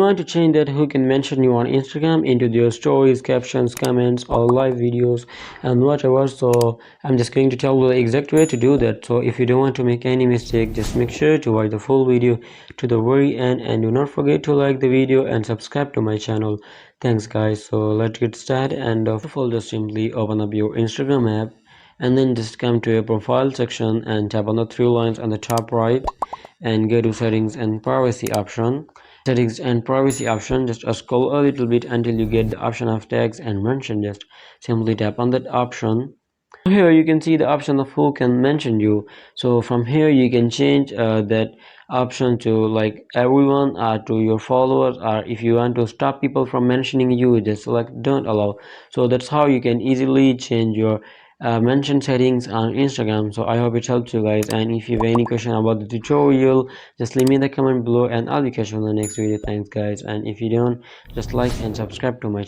want to change that, who can mention you on Instagram into their stories, captions, comments, or live videos and whatever. So I'm just going to tell you the exact way to do that. So if you don't want to make any mistake, just make sure to watch the full video to the very end, and do not forget to like the video and subscribe to my channel. Thanks guys. So let's get started. And first of all, just simply open up your Instagram app, and then just come to your profile section and tap on the three lines on the top right and go to settings and privacy option. Just scroll a little bit until you get the option of tags and mention. Just simply tap on that option. Here you can see the option of who can mention you. So from here you can change that option to like everyone, to your followers, or if you want to stop people from mentioning you, just select don't allow. So that's how you can easily change your mention settings on Instagram. So I hope it helps you guys, and if you have any question about the tutorial, just leave me in the comment below and I'll be catching you on the next video. Thanks guys, and if you don't, just like and subscribe to my channel.